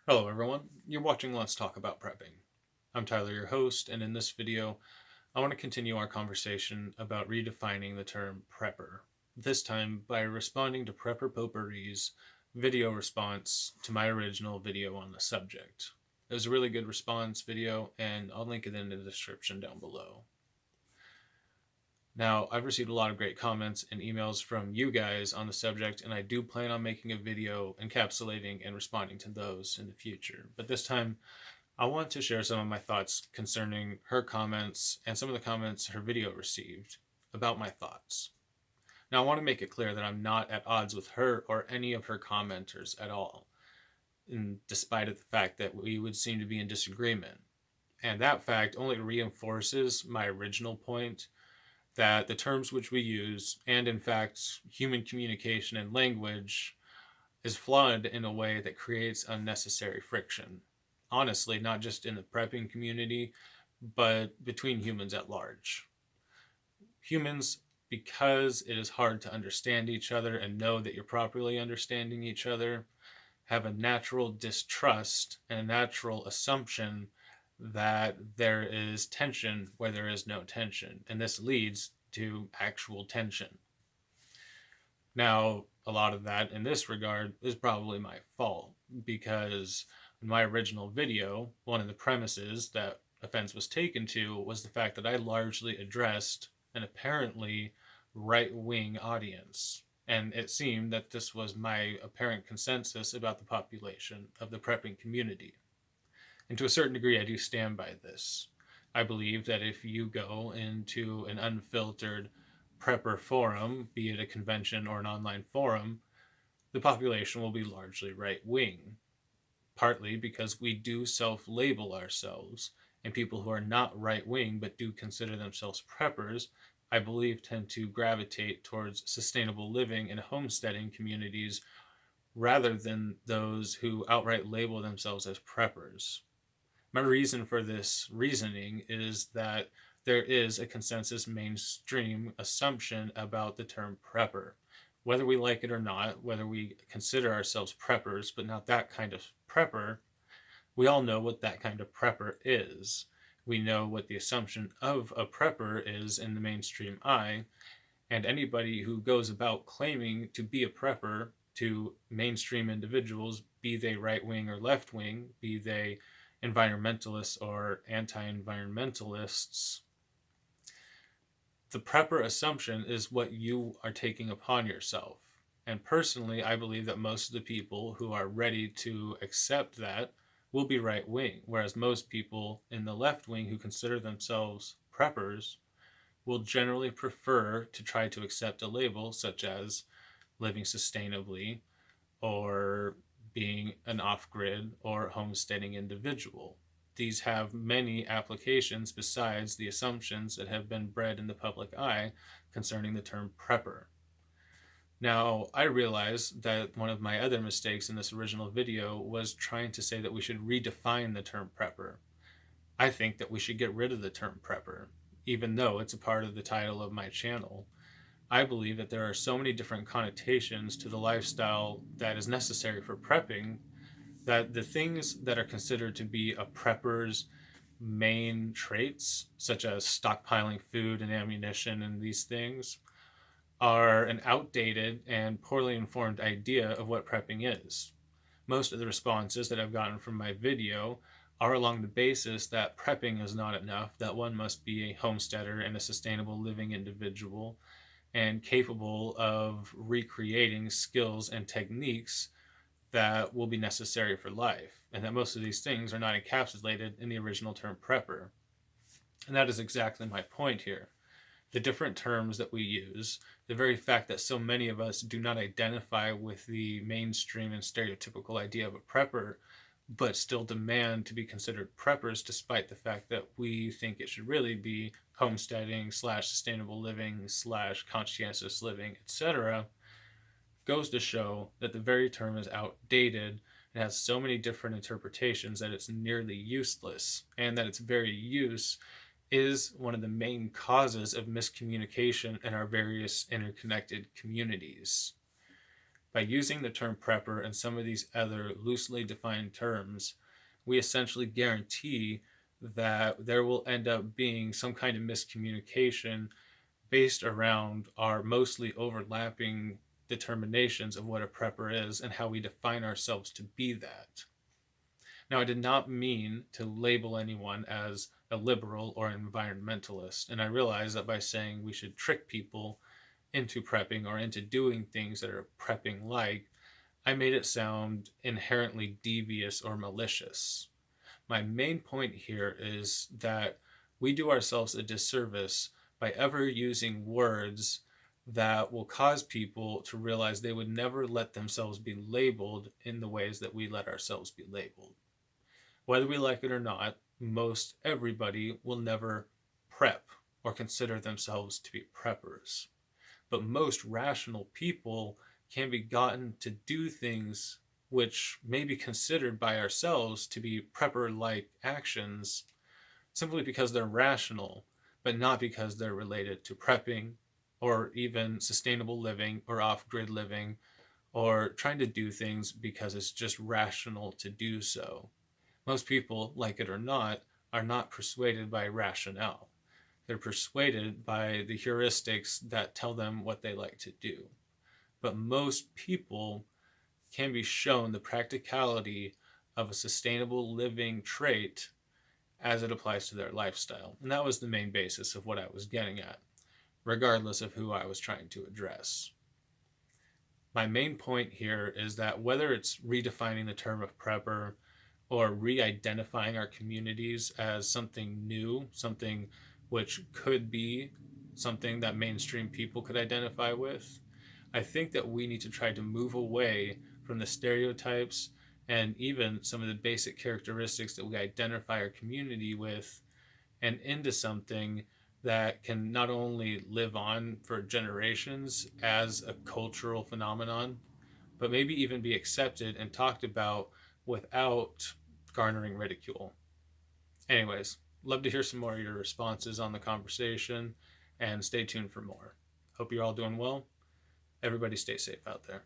Hello everyone, you're watching Let's Talk About Prepping. I'm Tyler, your host, and in this video, I want to continue our conversation about redefining the term prepper, this time by responding to Prepper Potpourri's video response to my original video on the subject. It was a really good response video, and I'll link it in the description down below. Now, I've received a lot of great comments and emails from you guys on the subject, and I do plan on making a video encapsulating and responding to those in the future. But this time, I want to share some of my thoughts concerning her comments and some of the comments her video received about my thoughts. Now, I want to make it clear that I'm not at odds with her or any of her commenters at all, despite of the fact that we would seem to be in disagreement. And that fact only reinforces my original point that the terms which we use, and in fact, human communication and language, is flawed in a way that creates unnecessary friction. Honestly, not just in the prepping community, but between humans at large. Humans, because it is hard to understand each other and know that you're properly understanding each other, have a natural distrust and a natural assumption that there is tension where there is no tension. And this leads to actual tension. Now, a lot of that in this regard is probably my fault because in my original video, one of the premises that offense was taken to was the fact that I largely addressed an apparently right wing audience. And it seemed that this was my apparent consensus about the population of the prepping community. And to a certain degree, I do stand by this. I believe that if you go into an unfiltered prepper forum, be it a convention or an online forum, the population will be largely right wing, partly because we do self label ourselves, and people who are not right wing but do consider themselves preppers, I believe, tend to gravitate towards sustainable living and homesteading communities rather than those who outright label themselves as preppers. My reason for this reasoning is that there is a consensus mainstream assumption about the term prepper. Whether we like it or not, whether we consider ourselves preppers, but not that kind of prepper, we all know what that kind of prepper is. We know what the assumption of a prepper is in the mainstream eye, and anybody who goes about claiming to be a prepper to mainstream individuals, be they right wing or left wing, be they environmentalists or anti environmentalists, the prepper assumption is what you are taking upon yourself. And personally, I believe that most of the people who are ready to accept that will be right wing, whereas most people in the left wing who consider themselves preppers will generally prefer to try to accept a label such as living sustainably or being an off grid or homesteading individual. These have many applications besides the assumptions that have been bred in the public eye concerning the term prepper. Now, I realize that one of my other mistakes in this original video was trying to say that we should redefine the term prepper. I think that we should get rid of the term prepper, even though it's a part of the title of my channel. I believe that there are so many different connotations to the lifestyle that is necessary for prepping that the things that are considered to be a prepper's main traits, such as stockpiling food and ammunition and these things, are an outdated and poorly informed idea of what prepping is. Most of the responses that I've gotten from my video are along the basis that prepping is not enough, that one must be a homesteader and a sustainable living individual and capable of recreating skills and techniques that will be necessary for life, and that most of these things are not encapsulated in the original term prepper. And that is exactly my point here. The different terms that we use, the very fact that so many of us do not identify with the mainstream and stereotypical idea of a prepper, but still demand to be considered preppers despite the fact that we think it should really be homesteading slash sustainable living slash conscientious living, etc., goes to show that the very term is outdated and has so many different interpretations that it's nearly useless, and that its very use is one of the main causes of miscommunication in our various interconnected communities. By using the term prepper and some of these other loosely defined terms, we essentially guarantee that there will end up being some kind of miscommunication based around our mostly overlapping determinations of what a prepper is and how we define ourselves to be that. Now, I did not mean to label anyone as a liberal or an environmentalist, and I realize that by saying we should trick people into prepping or into doing things that are prepping like, I made it sound inherently devious or malicious. My main point here is that we do ourselves a disservice by ever using words that will cause people to realize they would never let themselves be labeled in the ways that we let ourselves be labeled. Whether we like it or not, most everybody will never prep or consider themselves to be preppers. But most rational people can be gotten to do things which may be considered by ourselves to be prepper like actions simply because they're rational, but not because they're related to prepping or even sustainable living or off grid living or trying to do things because it's just rational to do so. Most people, like it or not, are not persuaded by rationale. They're persuaded by the heuristics that tell them what they like to do. But most people can be shown the practicality of a sustainable living trait as it applies to their lifestyle. And that was the main basis of what I was getting at, regardless of who I was trying to address. My main point here is that whether it's redefining the term of prepper or re-identifying our communities as something new, something which could be something that mainstream people could identify with, I think that we need to try to move away from the stereotypes and even some of the basic characteristics that we identify our community with and into something that can not only live on for generations as a cultural phenomenon, but maybe even be accepted and talked about without garnering ridicule. Anyways, love to hear some more of your responses on the conversation and stay tuned for more. Hope you're all doing well. Everybody stay safe out there.